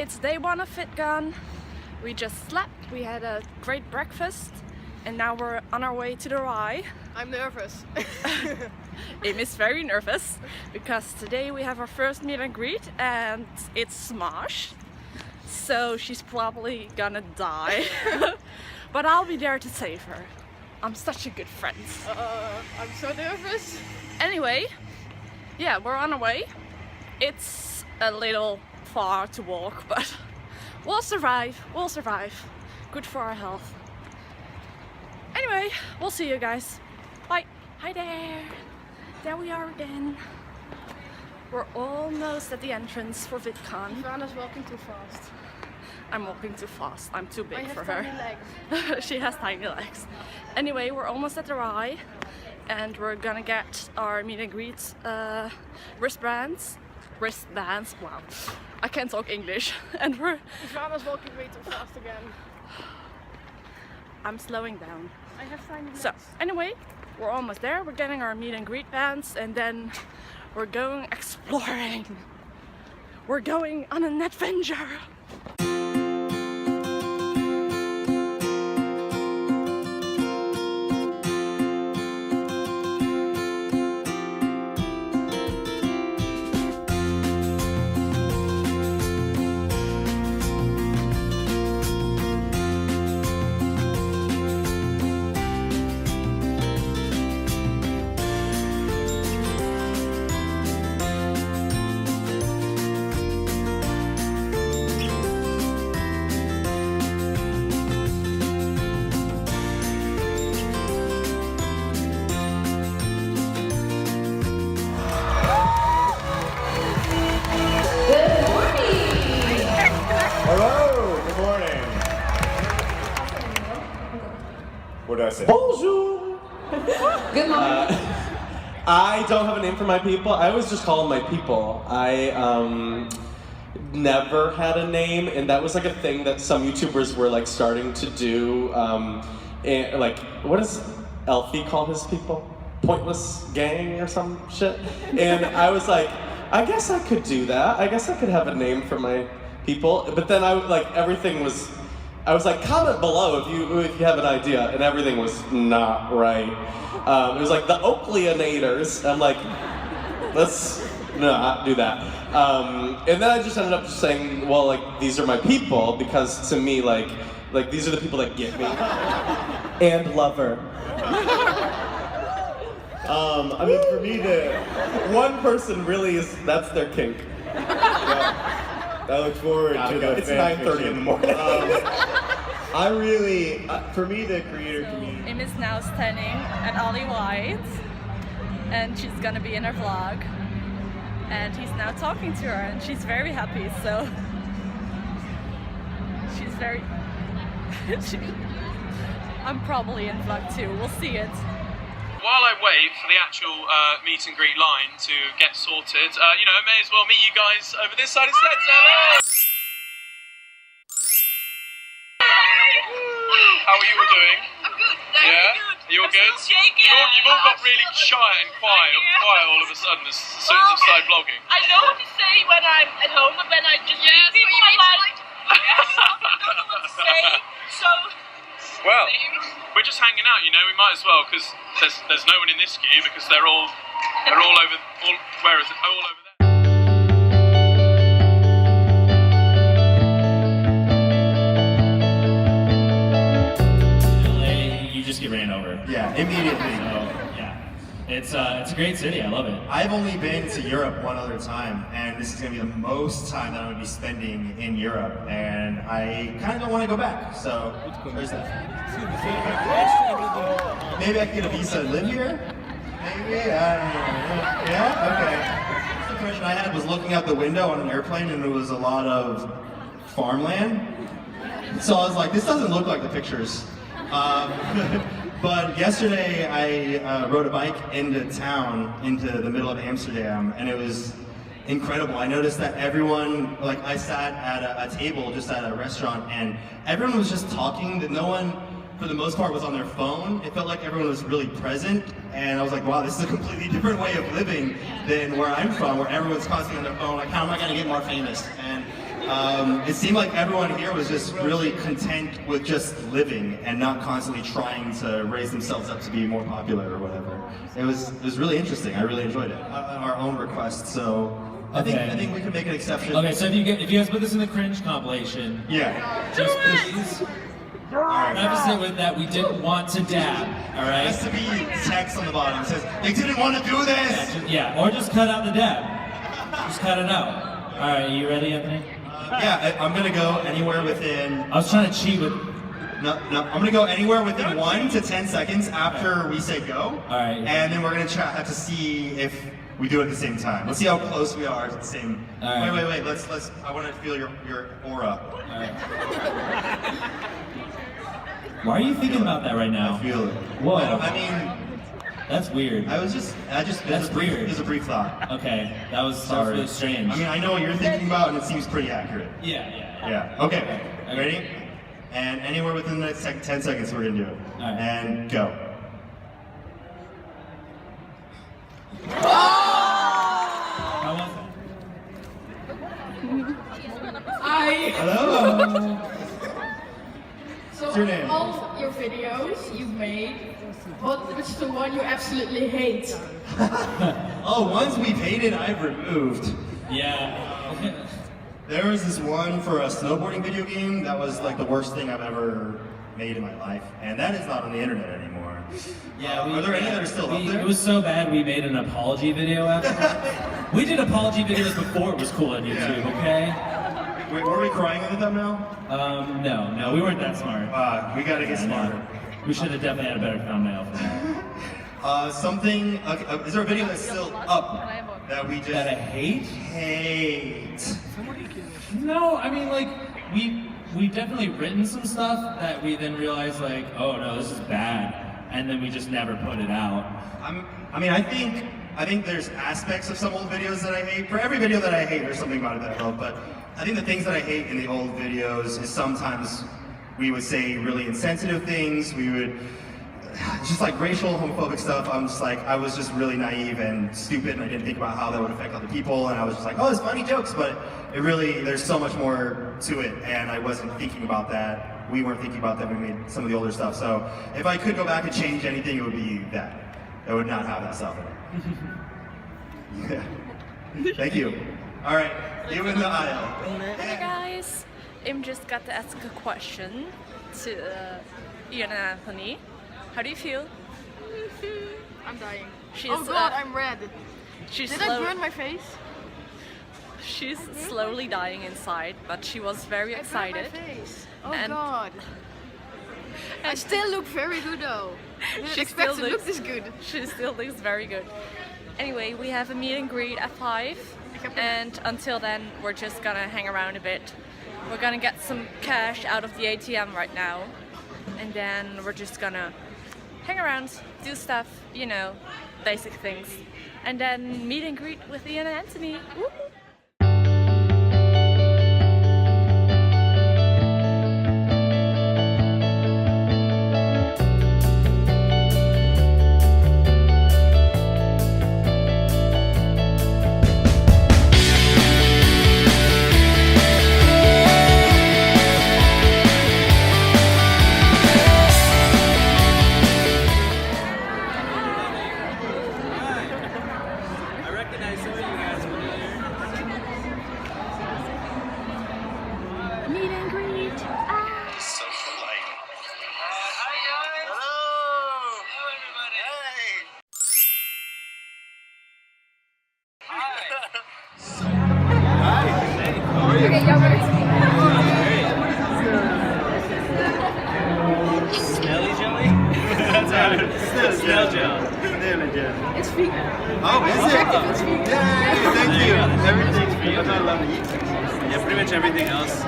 It's day one of Vidcon. We just slept, we had a great breakfast, and now we're on our way to the rye. I'm nervous. Em is very nervous because today we have our first meet and greet and it's smosh. So she's probably gonna die. But I'll be there to save her. I'm such a good friend. I'm so nervous. Anyway, yeah, we're on our way. It's a little far to walk, but we'll survive. We'll survive. Good for our health. Anyway, we'll see you guys. Bye. Hi there. There we are again. We're almost at the entrance for Vidcon. Ivana's walking too fast. I'm walking too fast. I'm too big I have for tiny her. legs. She has tiny legs. Anyway, we're almost at the rye and we're gonna get our meet and greet wristbands. Wow. I can't talk English. And Ivana's walking way too fast again. I'm slowing down. I have tiny legs. So, anyway, we're almost there. We're getting our meet and greet bands and then we're going exploring. We're going on an adventure. Hello, good morning. What did I say? Bonjour! Good morning. I don't have a name for my people. I always just call them my people. I never had a name, and that was like a thing that some YouTubers were like starting to do. And, like, what does Elfie call his people? Pointless gang or some shit? And I was like, I guess I could do that. I guess I could have a name for my people. But then I was like, comment below if you have an idea, and everything was not right. It was like the Oakleyanators. I'm like, let's not do that. And then I just ended up saying, well, like, these are my people, because to me, like these are the people that get me. And lover. I mean, for me, one person really is, that's their kink. Yeah. I look forward to the It's fan 9:30 fiction. in the morning. I really, for me, the creator community. Em is now standing at Ollie White and she's gonna be in her vlog. And he's now talking to her and she's very happy, so she's very... I'm probably in vlog too, we'll see it. While I wait for the actual meet and greet line to get sorted, you know, I may as well meet you guys over this side instead. So, hello! How are you all doing? I'm good. Yeah? You all good? Still shaking. You've all got really shy and quiet all of a sudden as soon as I've started vlogging. I know what to say when I'm at home, but when I just meet people, I'm like, yes, I don't know what to say. So, Well, we're just hanging out, you know. We might as well, because there's no one in this queue because they're all over. Where is it? Oh, all over there. You just get ran over. Yeah, immediately. So, yeah, it's a great city. I love it. I've only been to Europe one other time, and this is going to be the most time that I'm going to be spending in Europe, and I kind of don't want to go back, so there's that. Maybe I can get a visa to live here? Maybe? Yeah? Okay. The question I had was looking out the window on an airplane, and it was a lot of farmland. So I was like, this doesn't look like the pictures. But yesterday I rode a bike into town, into the middle of Amsterdam, and it was incredible. I noticed that everyone, like I sat at a table just at a restaurant, and everyone was just talking, that no one, for the most part, was on their phone. It felt like everyone was really present, and I was like, wow, this is a completely different way of living than where I'm from, where everyone's constantly on their phone, like, how am I gonna get more famous? And it seemed like everyone here was just really content with just living and not constantly trying to raise themselves up to be more popular or whatever. It was really interesting. I really enjoyed it. Our own request, so I think we can make an exception. Okay, so if you guys put this in the cringe compilation, just please preface it with that we didn't want to dab, all right? There has to be text on the bottom that says, they didn't want to do this! Or just cut out the dab. Just cut it out. All right, you ready, Anthony? I'm gonna go anywhere within... I was trying to cheat with... No, I'm gonna go anywhere within 1 to 10 seconds after we say go. All right. And then we're gonna have to see if we do it at the same time. Let's see how close we are to the same... Right. Wait, let's, I wanna feel your aura. All right. Why are you thinking about that right now? I feel it. Whoa. I mean... That's weird. That's weird. It was a brief thought. Okay, that was really strange. I mean, I know what you're thinking about, and it seems pretty accurate. Yeah. Okay. Ready? And anywhere within the next 10 seconds, we're gonna do it. All right. And go. How was it? Hello. So What's your name? all your videos you've made, what's the one you absolutely hate? Ones we've hated, I've removed. Yeah. There was this one for a snowboarding video game that was like the worst thing I've ever made in my life, and that is not on the internet anymore. Are there any that are still up there? It was so bad we made an apology video after that. We did apology videos before it was cool on YouTube, okay? Wait, were we crying in the thumbnail? No, we weren't that smart. We gotta get smarter. We should have definitely had a better thumbnail for that. Is there a video that's still up that we just... That I hate? Hate. No, I mean, like, we've definitely written some stuff that we then realized, like, oh no, this is bad, and then we just never put it out. I think there's aspects of some old videos that I hate. For every video that I hate, there's something about it that I love, but I think the things that I hate in the old videos is sometimes we would say really insensitive things, just like racial, homophobic stuff. I was just really naive and stupid, and I didn't think about how that would affect other people, and I was just like, oh, it's funny jokes, but there's so much more to it, and I wasn't thinking about that. We weren't thinking about that when we made some of the older stuff, so if I could go back and change anything, it would be that. It would not have that stuff in it. Yeah. Thank you. All right, you in the aisle. Hey guys, I'm just got to ask a question to Ian and Anthony. How do you feel? I'm dying. Oh god, I'm red. Did I burn my face? She's slowly dying inside, but she was very excited. I burned my face. Oh and god. I still look very good though. I didn't expect to look this good. She still looks very good. Anyway, we have a meet and greet at 5, and until then we're just gonna hang around a bit. We're gonna get some cash out of the ATM right now, and then we're just gonna hang around, do stuff, you know, basic things, and then meet and greet with Ian and Anthony. Woo! Snail gel. It's vegan. Oh, is it? It's vegan. Yay, thank you. Everything's vegan. I'm not allowed to eat. Yeah, pretty much everything else.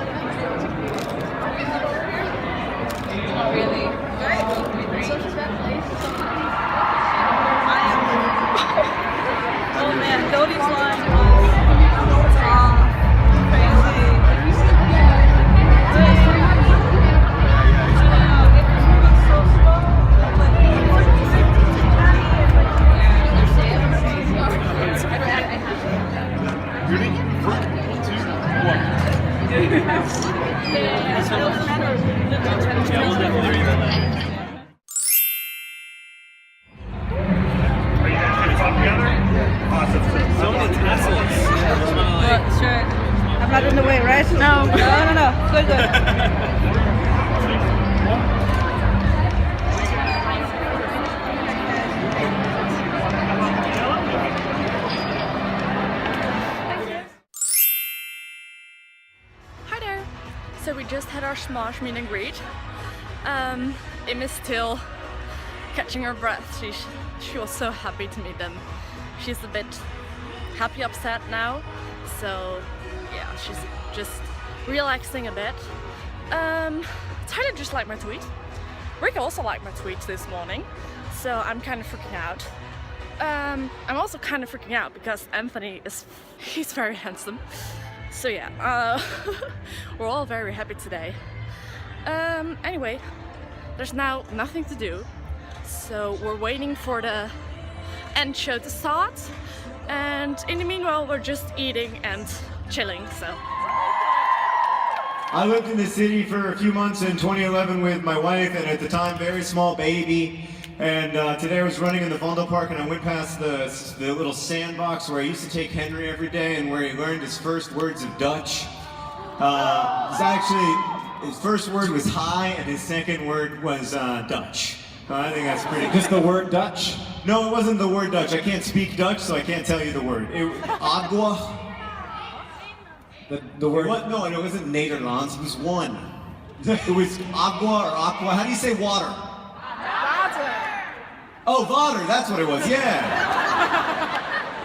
Really? Oh man, Cody's lying. Yeah, we'll definitely read that later. Are you guys going to talk together? Awesome. So many tassels. Sure. I'm not in the way, right? No. No. Good. Hi there! So we just had our smosh meet and greet. Im is still catching her breath. She was so happy to meet them. She's a bit happy, upset now. So yeah, she's just relaxing a bit. Tyler just liked my tweet. Rick also liked my tweet this morning. So I'm kind of freaking out. I'm also kind of freaking out because Anthony he's very handsome. So yeah, we're all very happy today. Anyway, there's now nothing to do. So we're waiting for the end show to start. And in the meanwhile, we're just eating and chilling, so. I lived in the city for a few months in 2011 with my wife and at the time very small baby. And today I was running in the Vondelpark and I went past the little sandbox where I used to take Henry every day and where he learned his first words of Dutch. His first word was hi and his second word was Dutch. I think that's pretty. Just the word Dutch? No, it wasn't the word Dutch. I can't speak Dutch, so I can't tell you the word. Agua. The word? No, it wasn't Nederlands. It was one. It was agua or aqua. How do you say water? Water. Oh, water. That's what it was. Yeah.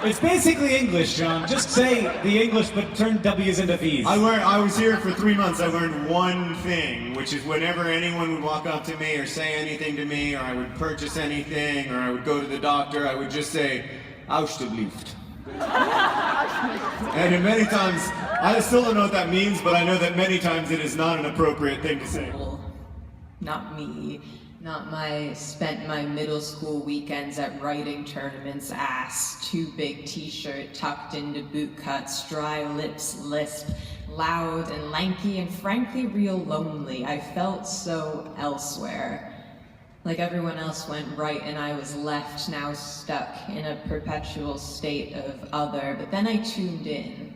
It's basically English, John. Just say the English, but turn W's into V's. I was here for 3 months. I learned one thing, which is whenever anyone would walk up to me or say anything to me, or I would purchase anything, or I would go to the doctor, I would just say, "Alsjeblieft." And many times, I still don't know what that means, but I know that many times it is not an appropriate thing to say. Not me. Spent my middle school weekends at writing tournaments, ass, too big t-shirt tucked into boot cuts, dry lips lisp, loud and lanky and frankly real lonely. I felt so elsewhere. Like everyone else went right and I was left, now stuck in a perpetual state of other. But then I tuned in.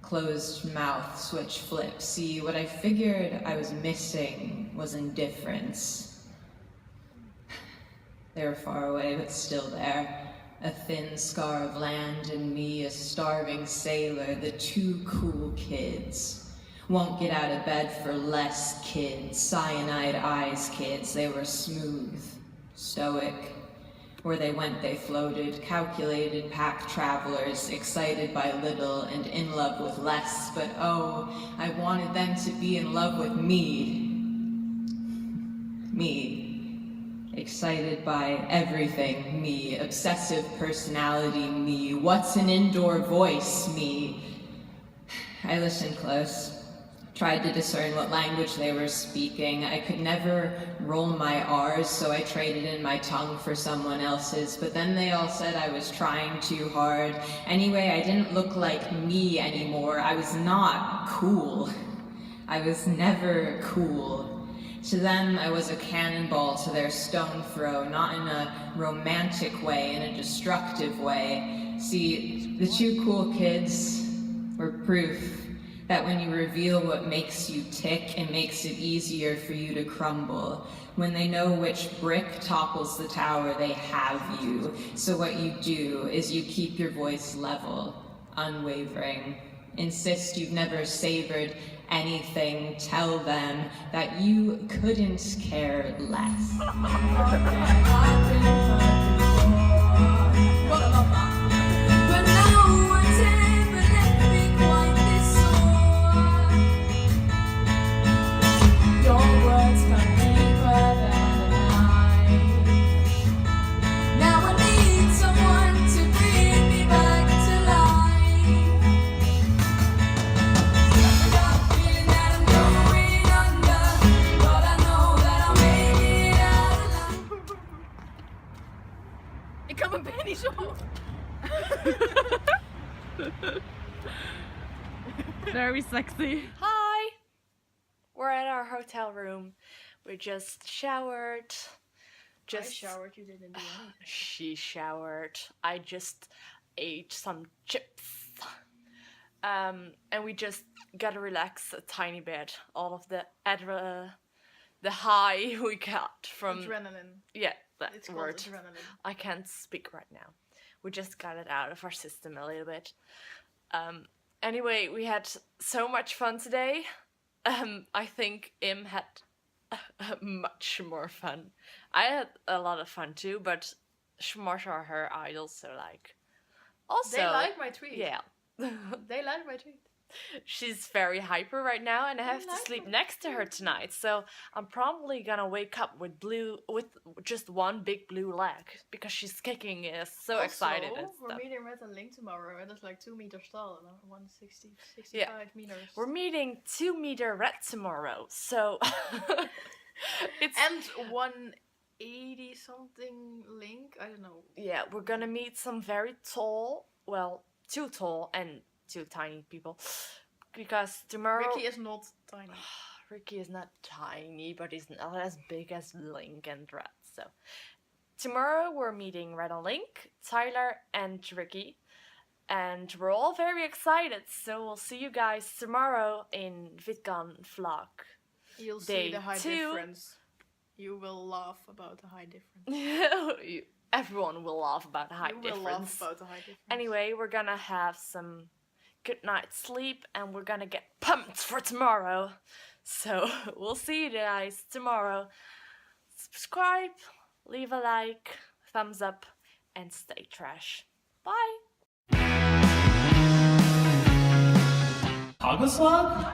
Closed mouth, switch flip. See, what I figured I was missing was indifference. They were far away, but still there. A thin scar of land and me, a starving sailor, the two cool kids. Won't get out of bed for less kids, cyanide eyes kids. They were smooth, stoic. Where they went, they floated, calculated pack travelers, excited by little and in love with less. But oh, I wanted them to be in love with me. Me. Excited by everything, me. Obsessive personality, me. What's an indoor voice, me. I listened close. Tried to discern what language they were speaking. I could never roll my R's, so I traded in my tongue for someone else's. But then they all said I was trying too hard. Anyway, I didn't look like me anymore. I was not cool. I was never cool. To them, I was a cannonball to their stone throw, not in a romantic way, in a destructive way. See, the two cool kids were proof that when you reveal what makes you tick, it makes it easier for you to crumble. When they know which brick topples the tower, they have you. So what you do is you keep your voice level, unwavering. Insist you've never savored anything. Tell them that you couldn't care less. Very sexy. Hi! We're at our hotel. hotel room. We just showered. I showered, you didn't do anything. She showered. I just ate some chips. And we just gotta relax a tiny bit. All of the high we got from Adrenaline. Yeah, that It's called word. adrenaline. I can't speak right now. We just got it out of our system a little bit. Anyway, we had so much fun today. I think Im had much more fun. I had a lot of fun too, but Smosh are her idols, so like. Also, They like my tweet. Yeah. They like my tweet. She's very hyper right now, and I have to sleep next to her tonight. So I'm probably gonna wake up with just one big blue leg because she's kicking is so excited and We're stuff. meeting Red and Link tomorrow, and it's like 2 meters tall and 65 Yeah. meters. We're meeting 2 meter red tomorrow, so it's And 180 something Link. I don't know. yeah, we're gonna meet some very tall, well, 2 tall and 2 tiny people, because tomorrow Ricky is not tiny. Ricky is not tiny, but he's not as big as Link and Red. So tomorrow we're meeting Red and Link, Tyler and Ricky, and we're all very excited. So we'll see you guys tomorrow in Vidcon vlog. You'll Day see the height 2. difference. You will laugh about the height difference. Everyone will laugh about the height You will difference. laugh about the height difference. Anyway, we're gonna have some good night's sleep and we're gonna get pumped for tomorrow. So we'll see you guys tomorrow. Subscribe, leave a like, thumbs up, and stay trash. Bye! Hagelslag?